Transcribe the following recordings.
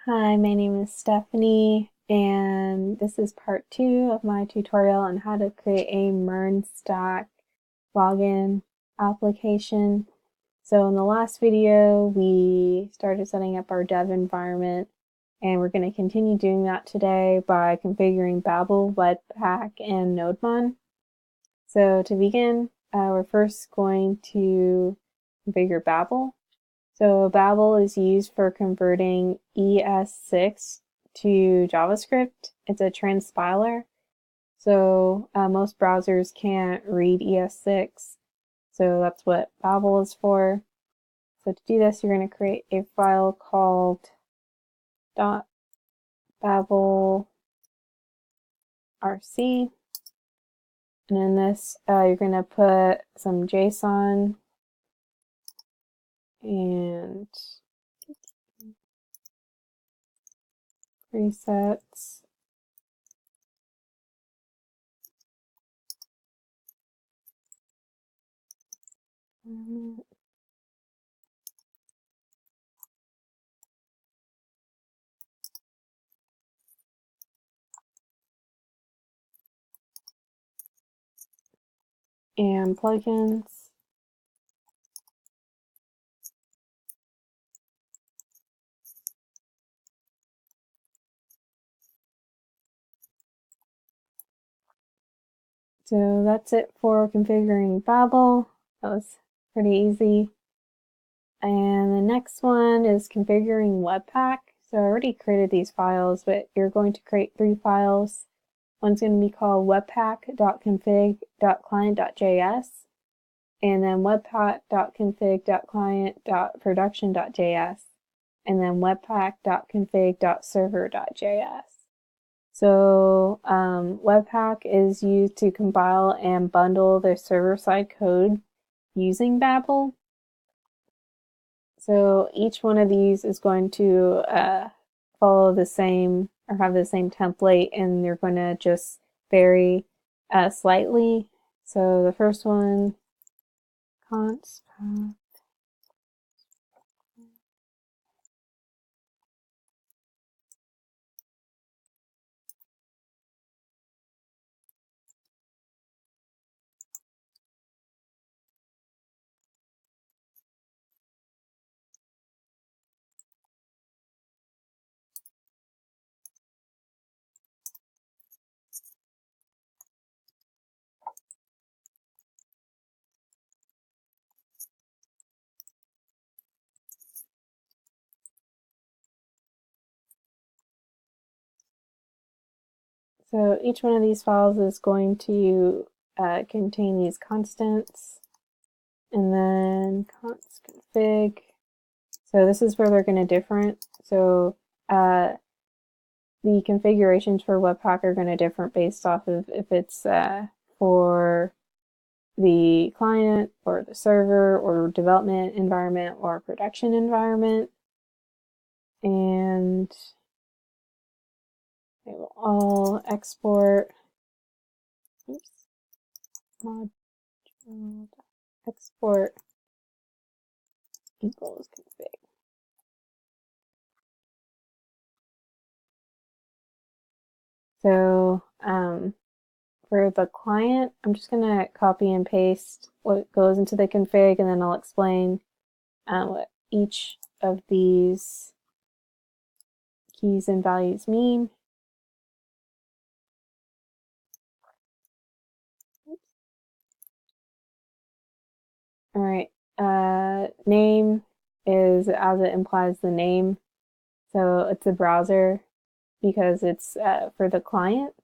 Hi, my name is Stephanie, and this is part 2 of my tutorial on how to create a MERN stack login application. So in the last video, we started setting up our dev environment, and we're going to continue doing that today by configuring Babel, Webpack, and Nodemon. So to begin, we're first going to configure Babel. So Babel is used for converting ES6 to JavaScript. It's a transpiler. So most browsers can't read ES6. So that's what Babel is for. So to do this, you're going to create a file called .babelrc. And in this, you're going to put some JSON and presets. And plugins. So that's it for configuring Babel. That was pretty easy. And the next one is configuring Webpack. So I already created these files, but you're going to create 3 files. One's going to be called webpack.config.client.js, and then webpack.config.client.production.js, and then webpack.config.server.js. So Webpack is used to compile and bundle the server-side code using Babel. So each one of these is going to follow the same or have the same template, and they're going to just vary slightly. So the first one, const path. So each one of these files is going to contain these constants, and then const config. So this is where they're going to differ. So the configurations for Webpack are going to differ based off of if it's for the client or the server or development environment or production environment. And they will all export. Oops. Module export equals config. So for the client, I'm just going to copy and paste what goes into the config, and then I'll explain what each of these keys and values mean. All right, name is as it implies the name. So it's a browser because it's for the client.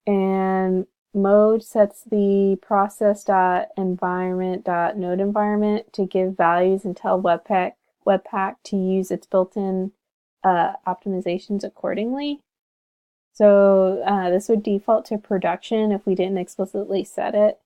And mode sets the process.environment.node environment to give values and tell Webpack to use its built-in optimizations accordingly. So this would default to production if we didn't explicitly set it.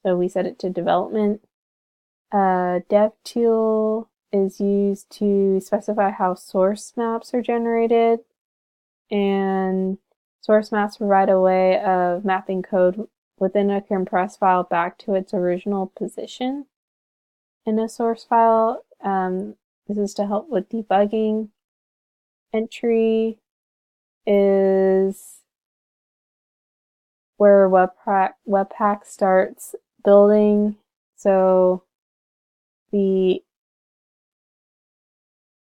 So we set it to development. Dev tool is used to specify how source maps are generated, and source maps provide a way of mapping code within a compressed file back to its original position in a source file. This is to help with debugging. entry is where Webpack starts building. So the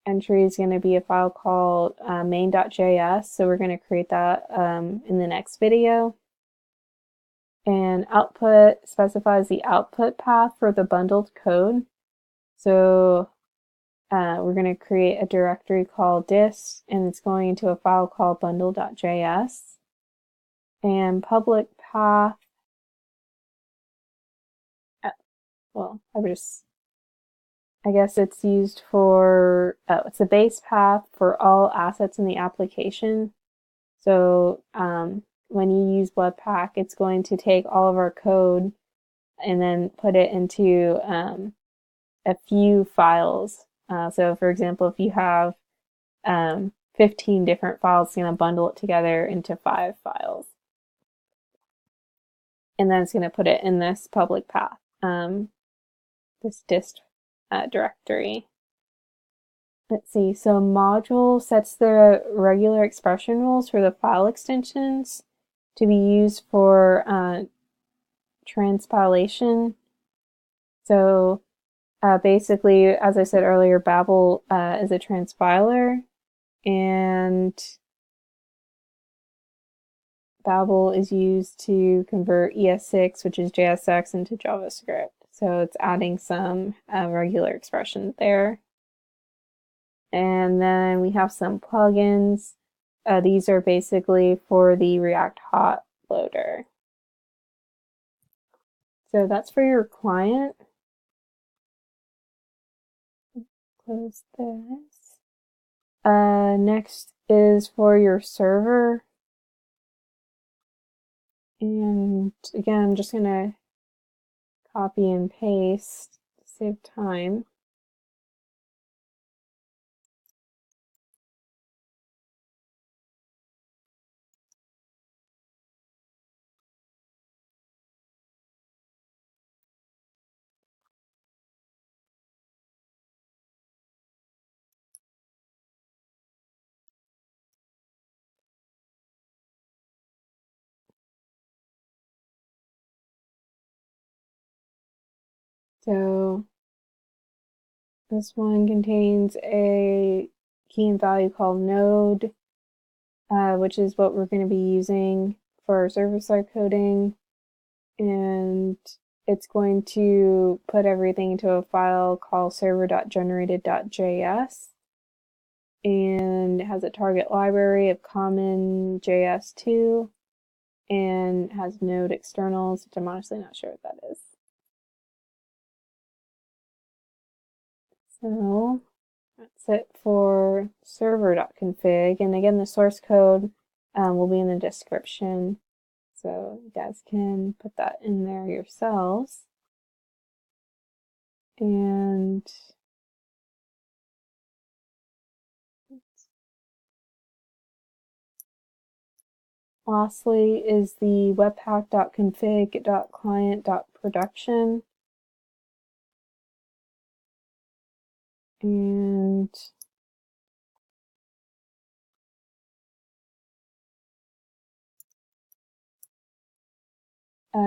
entry is going to be a file called main.js. So we're going to create that in the next video. And output specifies the output path for the bundled code. So we're going to create a directory called dist, and it's going into a file called bundle.js. And public path, well, I guess it's used for, it's a base path for all assets in the application. So when you use Webpack, it's going to take all of our code and then put it into a few files. So for example, if you have 15 different files, it's going to bundle it together into 5 files. And then it's going to put it in this public path, this dist directory. Let's see, so module sets the regular expression rules for the file extensions to be used for transpilation. So basically, as I said earlier, Babel is a transpiler, and Babel is used to convert ES6, which is JSX, into JavaScript. So it's adding some regular expression there. And then we have some plugins. These are basically for the React Hot loader. So that's for your client. Close this. Next is for your server. And again, I'm just going to copy and paste to save time. So this one contains a key and value called node, which is what we're going to be using for our server-side coding. And it's going to put everything into a file called server.generated.js. And it has a target library of common JS2 and has node externals, which I'm honestly not sure what that is. So that's it for server.config. And again, the source code will be in the description. So you guys can put that in there yourselves. And lastly is the webpack.config.client.production. And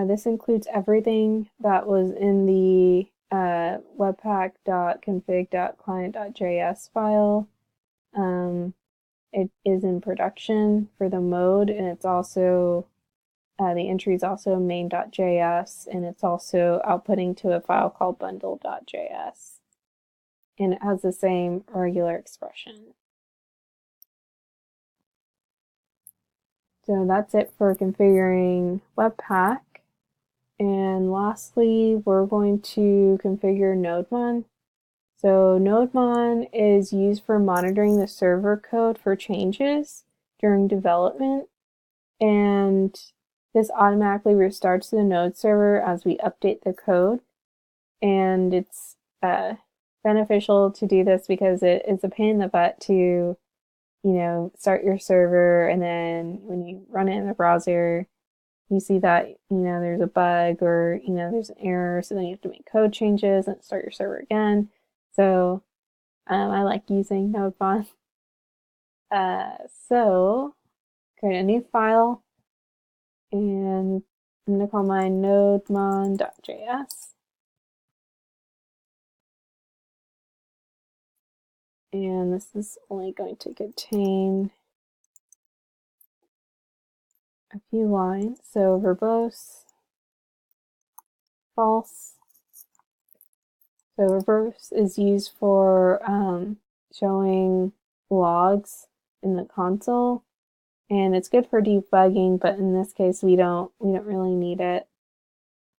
this includes everything that was in the webpack.config.client.js file. It is in production for the mode, and it's also the entry is also main.js, and it's also outputting to a file called bundle.js. And it has the same regular expression. So that's it for configuring Webpack. And lastly, we're going to configure Nodemon. So Nodemon is used for monitoring the server code for changes during development. And this automatically restarts the node server as we update the code. And it's beneficial to do this because it is a pain in the butt to, start your server, and then when you run it in the browser, you see that, there's a bug or, there's an error. So then you have to make code changes and start your server again. So I like using Nodemon. So create a new file, and I'm going to call mine Nodemon.js. And this is only going to contain a few lines. So verbose, false. So verbose is used for showing logs in the console, and it's good for debugging, but in this case we don't really need it.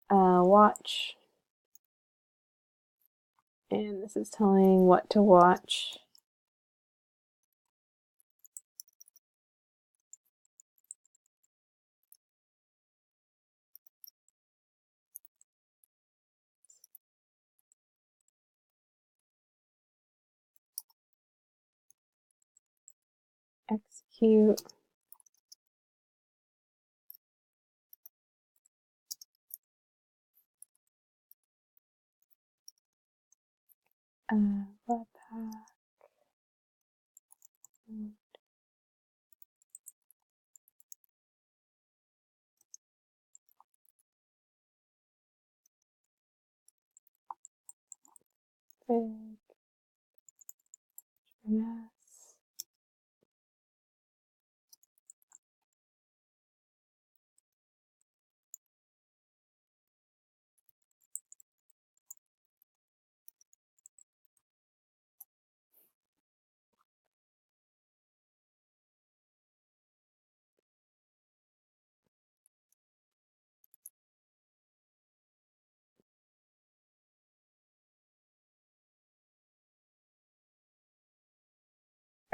Watch, and this is telling what to watch. Execute. Webpack. Yes.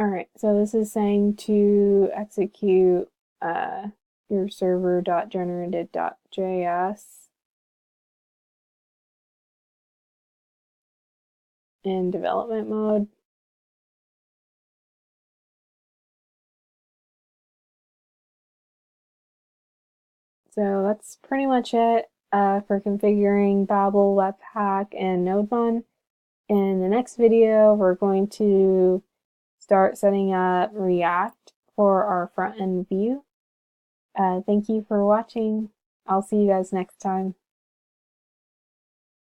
All right, so this is saying to execute your server.generated.js in development mode. So that's pretty much it for configuring Babel, Webpack, and Nodemon. In the next video, we're going to start setting up React for our front-end view. Thank you for watching. I'll see you guys next time.